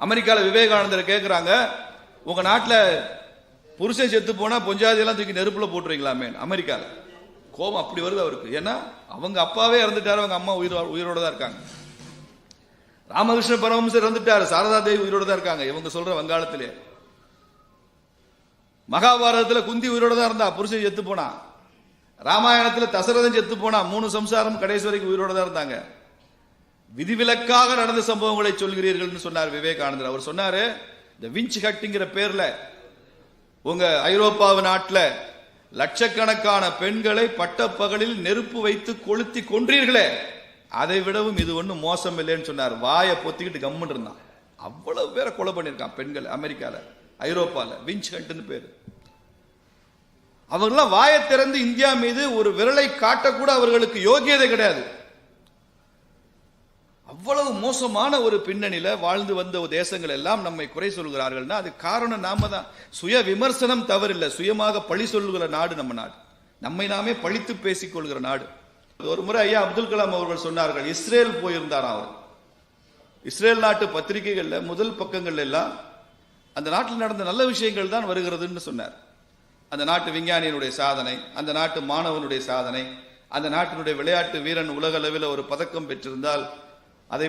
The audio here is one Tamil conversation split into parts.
அமெரிக்காவில் விவேகானந்தர் கேட்கிறாங்க, உங்க நாட்டில் புருஷன் செத்து போனா பொஞ்சாதி எல்லாம் தூக்கி நெருப்புல போட்டுருவீங்களாமே. அமெரிக்காவில் கோபம் அப்படி வருது அவருக்கு. ஏன்னா அவங்க அப்பாவே இறந்துட்டாரு, அவங்க அம்மா உயிரோட தான் இருக்காங்க. ராமகிருஷ்ண பரமஹம்சர் இறந்துட்டாரு, சாரதா தேவி உயிரோட தான் இருக்காங்க. இவங்க சொல்ற வங்காளத்திலே மகாபாரதத்தில் குந்தி உயிரோட தான் இருந்தா, புருஷன் செத்து போனா. ராமாயணத்தில் தசரதன் செத்து போனா, 3 சம்சாரம் கடைசி வரைக்கும் உயிரோட தான் இருந்தாங்க. விதிவிலக்காக நடந்த சம்பவங்களை சொல்கிறீர்கள் சொன்னார் விவேகானந்தர். அவர் சொன்னாரு, இந்த விஞ்ச் ஹட்டுங்கிற பேர்ல உங்க ஐரோப்பாவு நாட்டில் லட்சக்கணக்கான பெண்களை பட்டப்பகலில் நெருப்பு வைத்து கொளுத்தி கொன்றீர்களே, அதை விடவும் இது ஒன்றும் மோசம் இல்லைன்னு சொன்னார். வாயை பொத்திக்கிட்டு கம்முன்னு இருந்தான். அவ்வளவு பேரை கொலை பண்ணியிருக்கான் பெண்கள் அமெரிக்கால, ஐரோப்பால. விஞ்ச் ஹட்னு பேரு. அவர்களாம் வாயை திறந்து இந்தியா மீது ஒரு விரலை காட்டக்கூட அவர்களுக்கு யோகியதை கிடையாது. அவ்வளவு மோசமான ஒரு பின்னணியில வாழ்ந்து வந்த தேசங்கள் எல்லாம் நம்மை குறை சொல்கிறார்கள்னா அது காரணம் நாம தான். சுய விமர்சனம் தவறில்லை, சுயமாக பழி சொல்லுகிற நாடு நம்ம நாடு. நம்மை நாமே பழித்து பேசிக் கொள்கிற நாடு. ஒரு முறை ஐயா அப்துல் கலாம் அவர்கள் சொன்னார்கள், இஸ்ரேல் போயிருந்தாராம் அவர். இஸ்ரேல் நாட்டு பத்திரிகைகள்ல முதல் பக்கங்கள் எல்லாம் அந்த நாட்டில் நடந்த நல்ல விஷயங்கள் தான் வருகிறதுன்னு சொன்னார். அந்த நாட்டு விஞ்ஞானியினுடைய சாதனை, அந்த நாட்டு மாணவனுடைய சாதனை, அந்த நாட்டினுடைய விளையாட்டு வீரன் உலக அளவில் ஒரு பதக்கம் பெற்றிருந்தால் அதை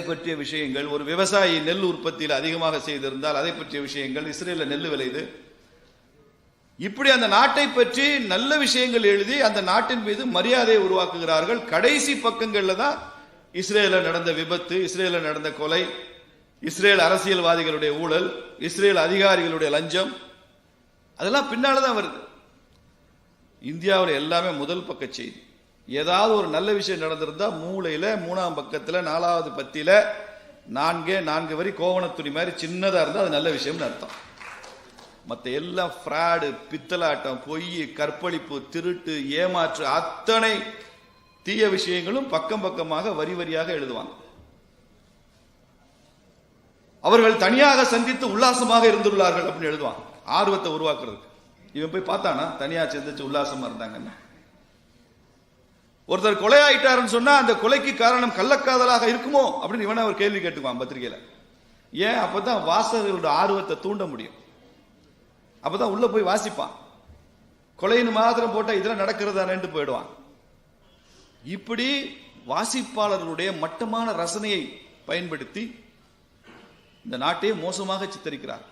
பற்றிய விஷயங்கள், ஒரு விவசாயி நெல் உற்பத்தியில் அதிகமாக செய்திருந்தால் அதை பற்றிய விஷயங்கள், இஸ்ரேலில் நெல் விளையுது, இப்படி அந்த நாட்டை பற்றி நல்ல விஷயங்கள் எழுதி அந்த நாட்டின் மீது மரியாதையை உருவாக்குகிறார்கள். கடைசி பக்கங்கள்ல தான் இஸ்ரேலில் நடந்த விபத்து, இஸ்ரேலில் நடந்த கொலை, இஸ்ரேல் அரசியல்வாதிகளுடைய ஊழல், இஸ்ரேல் அதிகாரிகளுடைய லஞ்சம், அதெல்லாம் பின்னால்தான் வருது. இந்தியாவில் எல்லாமே முதல் பக்க செய்தி. ஏதாவது ஒரு நல்ல விஷயம் நடந்திருந்தா மூளையில 3ஆம் பக்கத்துல 4வது பத்தியில 4 வரி கோவண துணி மாதிரி சின்னதா இருந்தா அது நல்ல விஷயம்னு அர்த்தம். மற்ற எல்லாம் ஃப்ராடு, பித்தலாட்டம், பொய், கற்பழிப்பு, திருட்டு, ஏமாற்று, அத்தனை தீய விஷயங்களும் பக்கம் பக்கமாக வரி வரியாக எழுதுவாங்க. அவர்கள் தனியாக சந்தித்து உல்லாசமாக இருந்துள்ளார்கள் அப்படின்னு எழுதுவாங்க, ஆர்வத்தை உருவாக்குறது. இவன் போய் பார்த்தானா தனியா சந்திச்சு உல்லாசமா இருந்தாங்கன்னா? ஒருத்தர் கொலை ஆயிட்டாருன்னு சொன்னா அந்த கொலைக்கு காரணம் கள்ளக்காதலாக இருக்குமோ அப்படின்னு இவனை அவர் கேள்வி கேட்டுக்குவான் பத்திரிகையில. ஏன்? அப்பதான் வாசகர்களோட ஆர்வத்தை தூண்ட முடியும். அப்பதான் உள்ள போய் வாசிப்பான். கொலைன்னு மாத்திரம் போட்டா இதெல்லாம் நடக்கிறதானு போயிடுவான். இப்படி வாசிப்பாளர்களுடைய மட்டமான ரசனையை பயன்படுத்தி இந்த நாட்டையே மோசமாக சித்தரிக்கிறார்.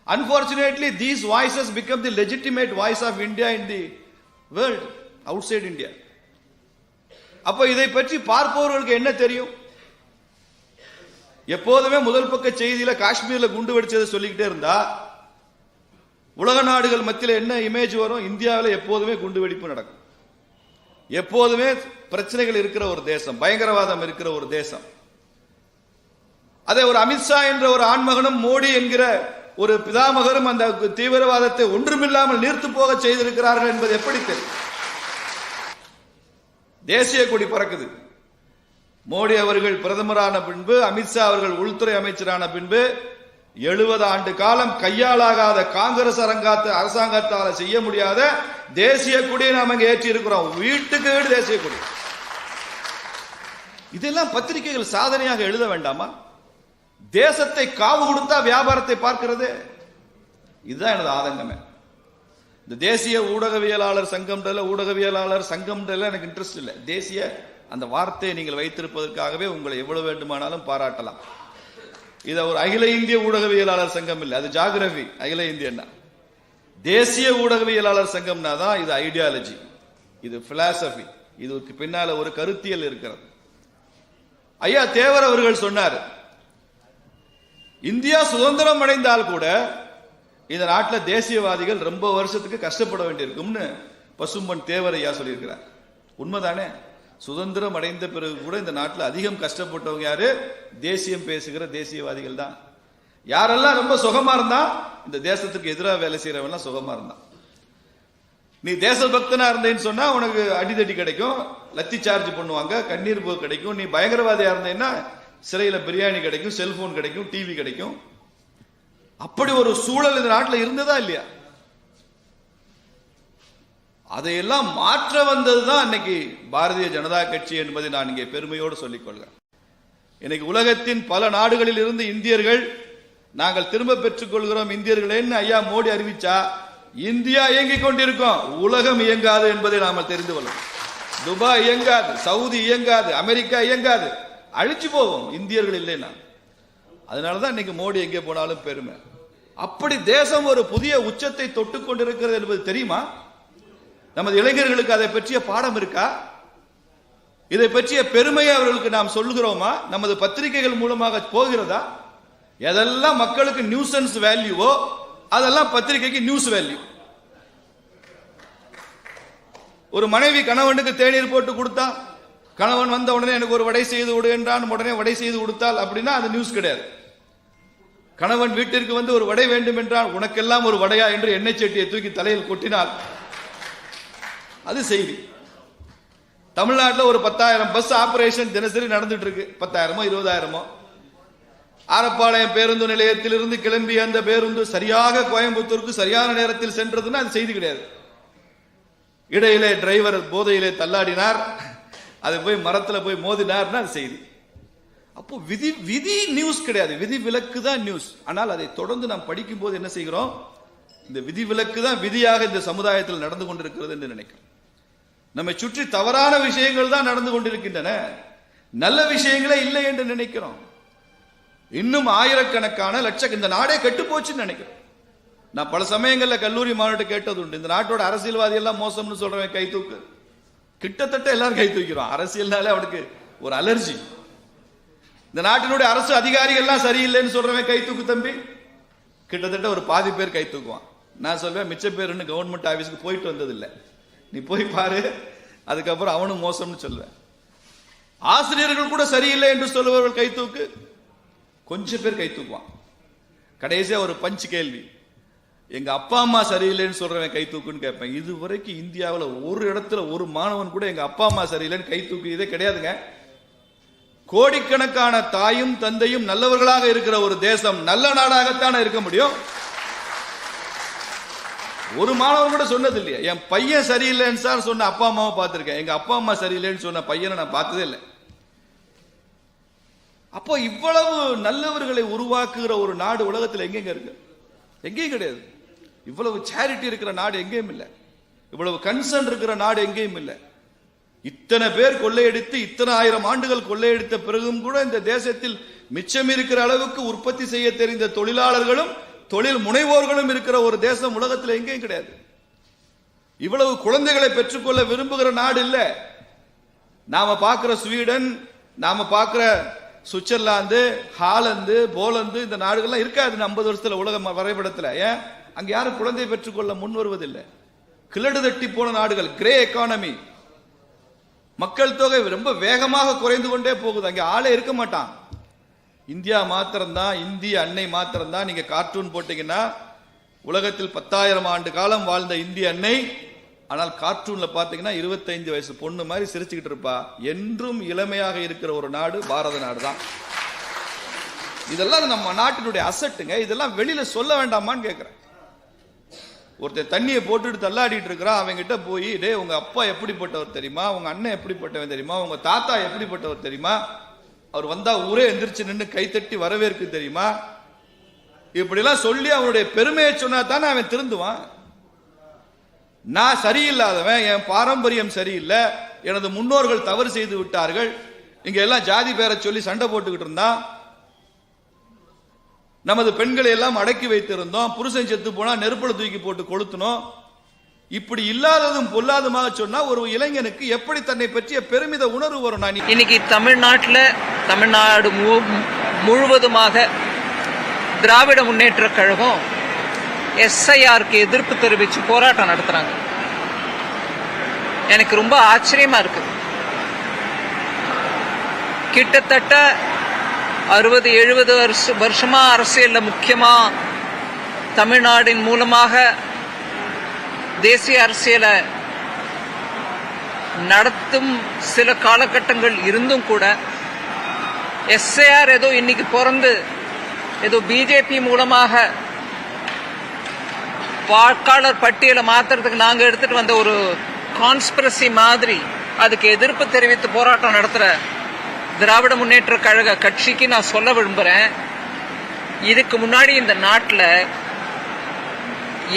Unfortunately, these voices become the legitimate voice of India in the world, outside India. அப்ப இதை பற்றி பார்ப்பவர்களுக்கு என்ன தெரியும்? எப்போதுமே முதல் பக்க செய்தியில காஷ்மீர்ல குண்டு வெடிச்சதை சொல்லிக்கிட்டே இருந்தா உலக நாடுகள் மத்தியில் என்ன இமேஜ் வரும்? இந்தியாவில் எப்போதுமே குண்டு வெடிப்பு நடக்கும், எப்போதுமே பிரச்சனைகள் இருக்கிற ஒரு தேசம், பயங்கரவாதம் இருக்கிற ஒரு தேசம். அதை ஒரு அமித்ஷா என்ற ஒரு ஆண்மகனும் மோடி என்கிற ஒரு பிதாமகரும் அந்த தீவிரவாதத்தை ஒன்றுமில்லாமல் நீர்த்து போக செய்திருக்கிறார்கள் என்பது எப்படி தெரியும்? தேசிய கொடி பறக்குது. மோடி அவர்கள் பிரதமரான பின்பு, அமித்ஷா அவர்கள் உள்துறை அமைச்சரான பின்பு 70 ஆண்டு காலம் கையாளாகாத காங்கிரஸ் அரசாங்கத்தால் செய்ய முடியாத தேசிய கொடியை நாம இங்க ஏற்றி இருக்கிறோம். வீட்டுக்கு வீடு தேசிய கொடி. இதெல்லாம் பத்திரிகைகள் சாதனையாக எழுத வேண்டாமா? தேசத்தை காவு கொடுத்தா வியாபாரத்தை பார்க்கிறது. இதுதான் எனது ஆதங்கமே. இந்த தேசிய ஊடகவியலாளர் சங்கம், ஊடகவியலாளர் சங்கம் எனக்கு இன்ட்ரெஸ்ட் இல்லை. தேசிய அந்த வார்த்தையை நீங்கள் வைத்திருப்பதற்காகவே உங்களை எவ்வளவு வேண்டுமானாலும் பாராட்டலாம். இது ஒரு அகில இந்திய ஊடகவியலாளர் சங்கம் இல்லை, அது ஜாகிரபி. அகில இந்தியன்னா தேசிய ஊடகவியலாளர் சங்கம்னா தான் இது ஐடியாலஜி, இது பிலாசபி, இதுக்கு பின்னால ஒரு கருத்தியல் இருக்கிறது. ஐயா தேவர் அவர்கள் சொன்னார், இந்தியா சுதந்திரம் அடைந்தால் கூட இந்த நாட்டில் தேசியவாதிகள் ரொம்ப வருஷத்துக்கு கஷ்டப்பட வேண்டியிருக்கும்னு பசும்பன் தேவர் ஐயா சொல்லியிருக்கிறார். உண்மைதானே? சுதந்திரம் அடைந்த பிறகு கூட இந்த நாட்டில் அதிகம் கஷ்டப்பட்டவங்க யாரு? தேசியம் பேசுகிற தேசியவாதிகள் தான். யாரெல்லாம் ரொம்ப சுகமா இருந்தா, இந்த தேசத்துக்கு எதிராக வேலை செய்யறவெல்லாம் சுகமா இருந்தான். நீ தேசபக்தனா இருந்தேன்னு சொன்னா உனக்கு அடிதடி கிடைக்கும், லத்தி சார்ஜ் பண்ணுவாங்க, கண்ணீர் போக்கு கிடைக்கும். நீ பயங்கரவாதியா இருந்தேன்னா சிறையில் பிரியாணி கிடைக்கும், செல்போன் கிடைக்கும், டிவி கிடைக்கும். அப்படி ஒரு சூழல் இந்த நாட்டில் இருந்ததா இல்லையா? அதையெல்லாம் மாற்ற வந்ததுதான் இன்னைக்கு பாரதிய ஜனதா கட்சி என்பதை நான் இங்கே பெருமையோடு சொல்லிக் கொள்கிறேன். இன்னைக்கு உலகத்தின் பல நாடுகளில் இருந்து இந்தியர்கள் நாங்கள் திரும்ப பெற்றுக் கொள்கிறோம் இந்தியர்களேன்னு ஐயா மோடி அறிவிச்சா இந்தியா இயங்கிக் கொண்டிருக்கோம், உலகம் இயங்காது என்பதை நாம தெரிந்து கொள்ளும். துபாய் இயங்காது, சவுதி இயங்காது, அமெரிக்கா இயங்காது, அழிச்சு போவோம் இந்தியர்கள் இல்லைன்னா. அதனாலதான் இன்னைக்கு மோடி எங்கே போனாலும் பெருமை. அப்படி தேசம் ஒரு புதிய உச்சத்தை தொட்டு கொண்டிருக்கிறது என்பது தெரியுமா? நமது இளைஞர்களுக்கு அதை பற்றிய பாடம் இருக்கா? இதை பற்றிய பெருமையை அவர்களுக்கு நாம் சொல்லுகிறோமா? நமது பத்திரிகைகள் மூலமாக போகிறதா? எதெல்லாம் மக்களுக்கு நியூசன்ஸ் வேல்யூவோ அதெல்லாம் பத்திரிகைக்கு நியூஸ் வேல்யூ. ஒரு மனைவி கணவனுக்கு தேநீர் போட்டு கொடுத்தா, கணவன் வந்த உடனே எனக்கு ஒரு வடை செய்து விடு என்றான், உடனே வடை செய்து கொடுத்தால் அப்படின்னா அது நியூஸ் கிடையாது. கணவன் வீட்டிற்கு வந்து ஒரு வடை வேண்டும் என்றால் உனக்கெல்லாம் ஒரு வடையா என்று எண்ணெய் சட்டியை தூக்கி தலையில் கொட்டினால் அது செய்தி. தமிழ்நாட்டில் ஒரு 10,000 பஸ் ஆபரேஷன் தினசரி நடந்துட்டு இருக்கு. 10,000மோ 20,000மோ. ஆரப்பாளையம் பேருந்து நிலையத்திலிருந்து கிளம்பிய அந்த பேருந்து சரியாக கோயம்புத்தூருக்கு சரியான நேரத்தில் சென்றதுன்னா அது செய்தி கிடையாது. இடையிலே டிரைவர் போதையிலே தள்ளாடினார், அது போய் மரத்தில் போய் மோதினார்னா அது செய்தி. அப்போ விதி நியூஸ் கிடையாது, விதி விலக்கு தான் நியூஸ். ஆனால் அதை தொடர்ந்து நாம் படிக்கும் போது என்ன செய்கிறோம்? இந்த விதி விலக்கு தான் விதியாக இந்த சமுதாயத்தில் நடந்து கொண்டிருக்கிறது என்று நினைக்கிறோம். நம்மை சுற்றி தவறான விஷயங்கள் தான் நடந்து கொண்டிருக்கின்றன, நல்ல விஷயங்களே இல்லை என்று நினைக்கிறோம். இன்னும் ஆயிரக்கணக்கான இந்த நாடே கெட்டு போச்சுன்னு நினைக்கிறோம். நான் பல சமயங்களில் கல்லூரி மாநாட்டு கேட்டது உண்டு, இந்த நாட்டோட அரசியல்வாதி எல்லாம் மோசம்னு சொல்றவன் கை தூக்கு. கிட்டத்தட்ட எல்லாரும் கை தூக்கிறோம். அரசியல்னாலே அவனுக்கு ஒரு அலர்ஜி. இந்த நாட்டினுடைய அரசு அதிகாரிகள்லாம் சரியில்லைன்னு சொல்றவன் கை தூக்கு தம்பி. கிட்டத்தட்ட ஒரு பாதி பேர் கை தூக்குவான். நான் சொல்வேன் மிச்ச பேர் கவர்மெண்ட் ஆபீஸ்க்கு போயிட்டு வந்ததில்லை, நீ போய் பாரு, அதுக்கப்புறம் அவனும் மோசம்னு சொல்வேன். ஆசிரியர்கள் கூட சரியில்லை என்று சொல்லுபவர்கள் கை தூக்கு, கொஞ்சம் பேர் கை தூக்குவான். கடைசியா ஒரு பஞ்ச் கேள்வி, எங்க அப்பா அம்மா சரியில்லைன்னு சொல்றவன் கை தூக்குன்னு கேட்பேன். இதுவரைக்கும் இந்தியாவில் ஒரு இடத்துல ஒரு மாணவன் கூட எங்க அப்பா அம்மா சரியில்லைன்னு கை தூக்கியதே கிடையாதுங்க. கோடிக்கணக்கான தாயும் தந்தையும் நல்லவர்களாக இருக்கிற ஒரு தேசம் நல்ல நாடாகத்தானே இருக்க முடியும். ஒரு மாணவன் கூட சொன்னது இல்லையா, என் பையன் சரியில்லைன்னு சார் சொன்ன அப்பா அம்மாவை பார்த்திருக்கேன், எங்க அப்பா அம்மா சரியில்லைன்னு சொன்ன பையனை நான் பார்த்ததே இல்லை. அப்போ இவ்வளவு நல்லவர்களை உருவாக்குகிற ஒரு நாடு உலகத்தில் எங்கெங்க இருக்கு? எங்கேயும் கிடையாது. இவ்வளவு சேரிட்டி இருக்கிற நாடு எங்கேயும் இல்லை, இவ்வளவு கன்சர்ன் இருக்கிற நாடு எங்கேயும் இல்லை. இத்தனை பேர் கொள்ளையடித்து இத்தனை ஆயிரம் ஆண்டுகள் கொள்ளையடித்த பிறகும் கூட இந்த தேசத்தில் மிச்சம் இருக்கிற அளவுக்கு உற்பத்தி செய்ய தெரிந்த தொழிலாளர்களும் தொழில் முனைவோர்களும் இருக்கிற ஒரு தேசம் உலகத்தில் எங்கேயும் கிடையாது. இவ்வளவு குழந்தைகளை பெற்றுக்கொள்ள விரும்புகிற நாடு இல்லை. நாம பார்க்கிற ஸ்வீடன், நாம பார்க்கிற சுவிட்சர்லாந்து, ஹாலந்து, போலந்து, இந்த நாடுகள்லாம் இருக்காது 50 வருஷத்துல உலக வரைபடத்தில். ஏன்? அங்க யாரும் குழந்தையை பெற்றுக்கொள்ள முன் வருவதில்லை. கிழடு தட்டி போன நாடுகள், கிரே எக்கானமி, மக்கள் தொகை ரொம்ப வேகமாக குறைந்து கொண்டே போகுது. அங்கே ஆளே இருக்க மாட்டான். இந்தியா மாத்திரம்தான், இந்திய அன்னை மாத்திரம்தான். நீங்க கார்ட்டூன் போட்டீங்கன்னா உலகத்தில் 10,000 ஆண்டு காலம் வாழ்ந்த இந்திய அன்னை, ஆனால் கார்ட்டூன்ல பாத்தீங்கன்னா 25 வயசு பொண்ணு மாதிரி சிரிச்சுக்கிட்டு இருப்பா. என்றும் இளமையாக இருக்கிற ஒரு நாடு பாரத நாடு தான். இதெல்லாம் நம்ம நாட்டினுடைய அசட்டுங்க. இதெல்லாம் வெளியில சொல்ல வேண்டாமான்னு கேட்கிறேன். ஒருத்தர் தண்ணியை போட்டுட்டு தள்ளாடிட்டு இருக்கிறான், அவங்க கிட்ட போய், டே உங்க அப்பா எப்படிப்பட்டவர் தெரியுமா, உங்க அண்ணன் எப்படிப்பட்டவன் தெரியுமா, உங்க தாத்தா எப்படிப்பட்டவர் தெரியுமா, அவர் வந்தா ஊரே எந்திரிச்சு நின்று கைத்தட்டி வரவேற்கு தெரியுமா, இப்படிலாம் சொல்லி அவனுடைய பெருமையை சொன்னா தானே அவன் திருந்துவான். நான் சரியில்லாதவன், என் பாரம்பரியம் சரியில்லை, எனது முன்னோர்கள் தவறு செய்து விட்டார்கள், இங்க எல்லாம் ஜாதி பேரை சொல்லி சண்டை போட்டுக்கிட்டு இருந்தான், நமது பெண்களை எல்லாம் அடக்கி வைத்திருந்தோம், புருஷன் செத்து போனா நெருப்புல தூக்கி போட்டு கொளுத்தணும், இப்படி இல்லாததும் பொல்லாதமாக சொன்னா ஒரு இளைஞனுக்கு எப்படி தன்னை பற்றிய பெருமித உணர்வு வரும்? இன்னைக்கு தமிழ்நாடு முழுவதுமாக திராவிட முன்னேற்ற கழகம் SIRக்கு எதிர்ப்பு தெரிவித்து போராட்டம் நடத்துறாங்க. எனக்கு ரொம்ப ஆச்சரியமா இருக்கு. கிட்டத்தட்ட 60-70 வருஷமா அரசியல்ல முக்கியமா தமிழ்நாட்டின் மூலமாக தேசிய அரசியலை நடத்தும் சில காலகட்டங்கள் இருந்தும் கூட SIR ஏதோ இன்னைக்கு பிறந்து ஏதோ பிஜேபி மூலமாக வாக்காளர் பட்டியலை மாத்துறதுக்கு நாங்க எடுத்துட்டு வந்த ஒரு கான்ஸ்பிரசி மாதிரி அதுக்கு எதிர்ப்பு தெரிவித்து போராட்டம் நடத்துற திராவிட முன்னேற்ற கழக கட்சிக்கு நான் சொல்ல விரும்புறேன், இதுக்கு முன்னாடி இந்த நாட்டில்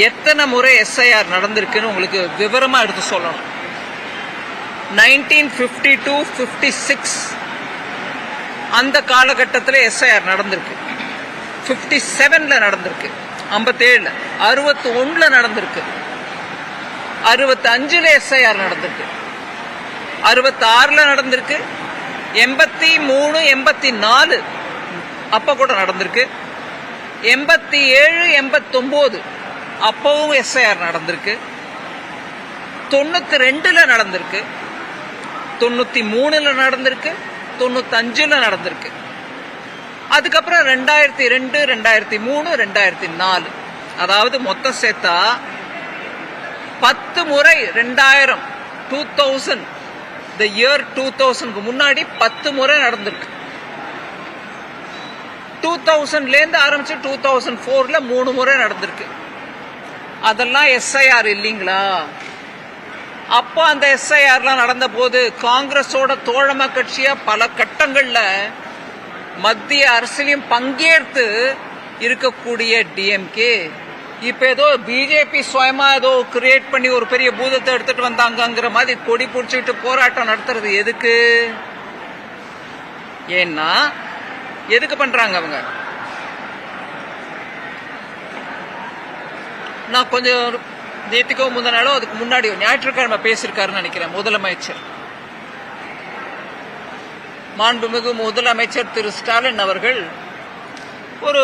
எத்தனை முறை எஸ்ஐஆர் நடந்திருக்குன்னு உங்களுக்கு விவரமா எடுத்து சொல்லணும். 1952-56 அந்த காலகட்டத்தில் எஸ்ஐஆர் நடந்திருக்கு, 57ல நடந்திருக்கு, 57ல, 61ல நடந்திருக்கு, 65ல எஸ்ஐஆர் நடந்திருக்கு, 66ல நடந்திருக்கு, 83, 84 அப்ப கூட நடந்திருக்கு, 87, 89 அப்பவும் எஸ்ஐஆர் நடந்திருக்கு, 92ல நடந்திருக்கு, 93ல நடந்திருக்கு, 95ல நடந்திருக்கு. அதுக்கப்புறம் 2002, 2003, 2004, அதாவது மொத்தம் சேர்த்தா 10 முறை 2000 the year 2000க்கு முன்னாடி 10 முறை நடந்திருக்கு. 2000ல இருந்து ஆரம்பிச்சு 2004ல 3 முறை நடந்திருக்கு. அதெல்லாம் எஸ்ஐஆர் இல்லீங்களா? அப்போ அந்த எஸ்ஐஆர்லாம் நடந்த போது காங்கிரஸோட தோழமை கட்சியா பல கட்டங்கள்ல மத்திய அரசியலையும் பங்கேற்று இருக்கக்கூடிய டிஎம்கே இப்ப ஏதோ பிஜேபி சுயமா ஏதோ கிரியேட் பண்ணி ஒரு பெரிய பூதத்தை எடுத்துட்டு வந்தாங்கிற மாதிரி கொடி பிடிச்சிட்டு போராட்டம் நடத்துறது எதுக்கு? ஏன்னா எதுக்கு பண்றாங்க அவங்க? நான் கொஞ்சம் நேற்றுக்கோ முந்தின நாளோ அதுக்கு முன்னாடி ஞாயிற்றுக்கிழமை பேசியிருக்காருன்னு நினைக்கிறேன் முதலமைச்சர், மாண்புமிகு முதலமைச்சர் திரு ஸ்டாலின் அவர்கள் ஒரு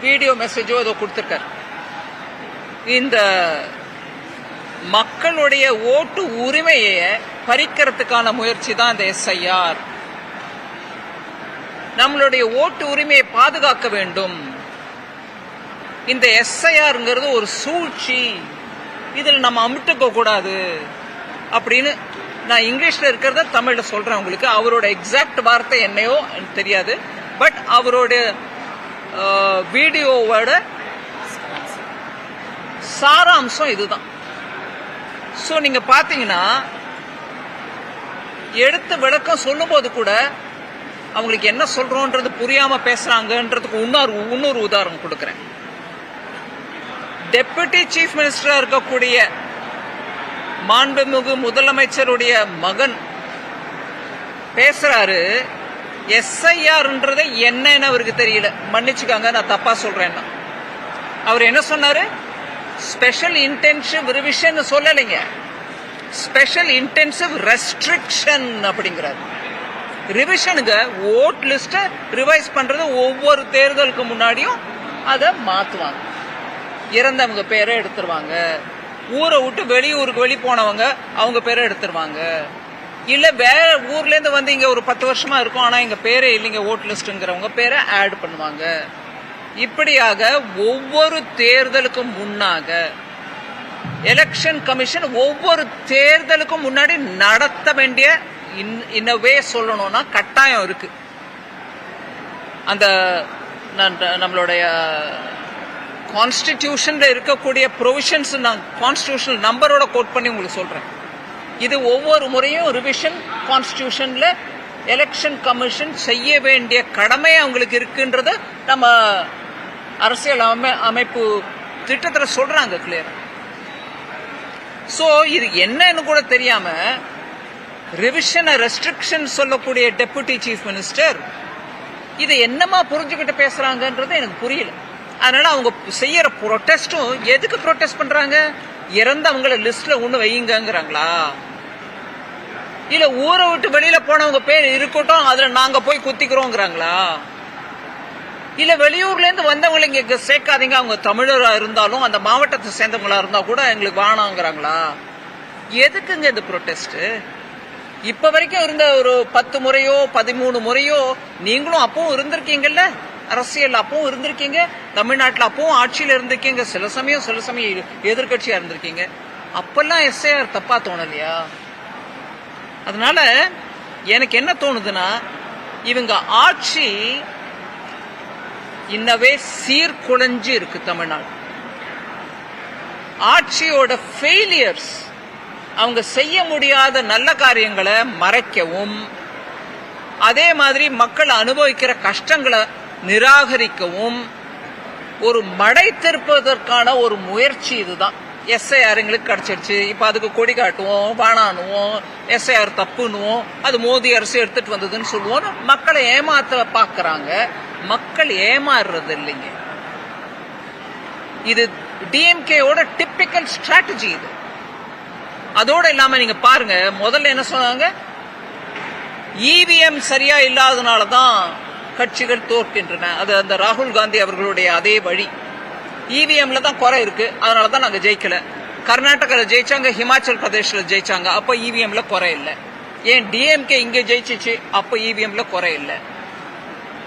வீடியோ மெசேஜோ ஏதோ கொடுத்திருக்காரு. இந்த மக்களுடைய ஓட்டு உரிமையை பறிக்கிறதுக்கான முயற்சி தான் இந்த எஸ்ஐஆர். நம்மளுடைய ஓட்டு உரிமையை பாதுகாக்க வேண்டும். இந்த எஸ்ஐஆர்ங்கிறது ஒரு சூழ்ச்சி, இதில் நம்ம அமிட்டுக்க கூடாது அப்படின்னு நான் இங்கிலீஷ்ல இருக்கிறத தமிழ்ல சொல்றேன் உங்களுக்கு. அவரோட எக்ஸாக்ட் வார்த்தை என்னையோ தெரியாது, பட் அவருடைய வீடியோவோட சாராம்சம் இதுதான். சோ நீங்க பாத்தீங்கன்னா எடுத்து விளக்கம் சொல்லும் போது கூட அவங்களுக்கு என்ன சொல்றோன்றது புரியாம பேசுறாங்கன்றதுக்கு இன்னொரு உதாரணம் கொடுக்கிறேன். டெபுட்டி சீஃப் மினிஸ்டரா இருக்கக்கூடிய மாண்புமிகு முதலமைச்சருடைய மகன் பேசுறாரு, எஸ்ஐஆர்ன்றதை என்னன்னு அவருக்கு தெரியல. மன்னிச்சுக்காங்க, நான் தப்பா சொல்றேன்னா. அவர் என்ன சொன்னாரு? ஸ்பெஷல் இன்டென்சிவ் ரிவிஷன் சொல்லலைங்க, ஸ்பெஷல் இன்டென்சிவ் ரெஸ்ட்ரிக்ஷன் அப்படிங்கிறார். ரிவிஷனுங்க, ஓட் லிஸ்ட ரிவைஸ் பண்றது ஒவ்வொரு தேர்தலுக்கு முன்னாடியும் அதை மாத்துவாங்க. இறந்தவங்க பேரை எடுத்துருவாங்க, ஊரை விட்டு வெளியூருக்கு வெளி போனவங்க அவங்க பேரை எடுத்துருவாங்க, இல்ல வேற ஊர்ல இருந்து வந்து இங்க ஒரு 10 வருஷமா இருக்கும் ஆனா எங்க பேரே இல்லைங்க ஓட் லிஸ்ட்ங்கிறவங்க பேரை ஆட் பண்ணுவாங்க. இப்படியாக ஒவ்வொரு தேர்தலுக்கும் முன்னாக எலெக்ஷன் கமிஷன் ஒவ்வொரு தேர்தலுக்கும் முன்னாடி நடத்த வேண்டிய இன்னவே சொல்லணும்னா கட்டாயம் இருக்கு. அந்த நம்மளுடைய கான்ஸ்டிடியூஷன்ல இருக்கக்கூடிய ப்ரொவிஷன்ஸ் நான் கான்ஸ்டிடியூஷனல் நம்பரோட கோட் பண்ணி உங்களுக்கு சொல்றேன். இது ஒவ்வொரு முறையும் ரிவிஷன் கான்ஸ்டிடியூஷன்ல எலெக்ஷன் கமிஷன் செய்ய வேண்டிய கடமை அவங்களுக்கு இருக்குன்றது நம்ம அரசியல் அமைப்பு திட்டத்துல சொல்றாங்க கிளியர். சோ இது என்னன்னு கூட தெரியாம ரிவிஷன் ரெஸ்ட்ரிக்ஷன் சொல்லக்கூடிய டெபுட்டி சீஃப் மினிஸ்டர் இது என்னமா புரிஞ்சுக்கிட்டு பேசுறாங்கன்றது எனக்கு புரியல. அதனால அவங்க செய்யற ப்ரொடெஸ்டும் எதுக்கு ப்ரொடெஸ்ட் பண்றாங்க? இறந்தவங்கள லிஸ்ட்ல ஒண்ணு வையுங்கிறாங்களா? இல்ல ஊரை விட்டு வெளியில போனவங்க பேர் இருக்கட்டும் அதுல நாங்க போய் குத்திக்கிறோங்கிறாங்களா? இல்ல வெளியூர்ல இருந்து வந்தவங்களை இங்க சேர்க்காதீங்க, அவங்க தமிழரா இருந்தாலும் அந்த மாவட்டத்தை சேர்ந்தவங்களா இருந்தா கூட எங்களுக்கு வேணாங்கிறாங்களா? எதுக்குங்க இந்த ப்ரொடெஸ்ட்? இப்ப வரைக்கும் இருந்த ஒரு 10 முறையோ 13 முறையோ நீங்களும் அப்பவும் இருந்திருக்கீங்கல்ல, அரசியல் அப்பவும் இருந்திருக்கீங்க, தமிழ்நாட்டில் அப்பவும் ஆட்சியில இருந்திருக்கீங்க, சில சமயம் எதிர்கட்சியா இருந்திருக்கீங்க. அப்பெல்லாம் எஸ்ஐஆர் தப்பா தோணலையா? அதனால எனக்கு என்ன தோணுதுன்னா இவங்க ஆட்சி இன்னவே சீர்குலைஞ்சு இருக்கு. தமிழ்நாடு ஆட்சியோட ஃபெயிலியர்ஸ், அவங்க செய்ய முடியாத நல்ல காரியங்களை மறைக்கவும் அதே மாதிரி மக்கள் அனுபவிக்கிற கஷ்டங்களை நிராகரிக்கவும் ஒரு மடை திருப்பதற்கான ஒரு முயற்சி இதுதான். எஸ்ஐஆர் எங்களுக்கு கிடைச்சிருச்சு, இப்ப அதுக்கு கொடி காட்டுவோம், பானானுவோம், எஸ்ஐஆர் தப்புன்னுவோம், அது மோடி அரசு எடுத்துட்டு வந்ததுன்னு சொல்லுவோம். மக்களை ஏமாத்த பாக்குறாங்க. மக்கள் ஏமாறுறது இல்லைங்க. இது டிஎம்கேவோட டிப்பிக்கல் ஸ்ட்ராட்டஜி இது. அதோட இல்லாம நீங்க பாருங்க, முதல்ல என்ன சொன்னாங்க, இவிஎம் சரியா இல்லாதனாலதான் கட்சிகள் தோற்கின்றன. அது அந்த ராகுல் காந்தி அவர்களுடைய அதே வழி. இவிஎம்ல தான் குறை இருக்கு, அதனாலதான் நாங்க ஜெயிக்கல. கர்நாடகால ஜெயிச்சாங்க, ஹிமாச்சல் பிரதேஷ்ல ஜெயிச்சாங்க, அப்ப இவிஎம்ல குறை இல்லை. ஏன் டிஎம்கே இங்க ஜெயிச்சிச்சு, அப்ப இவிஎம்ல குறை இல்லை.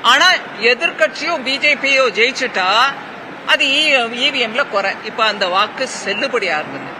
ஆனா எதிர்கட்சியோ பிஜேபியோ ஜெயிச்சுட்டா அது இவிஎம்ல குறை. இப்ப அந்த வாக்கு செல்லுபடி ஆகுது.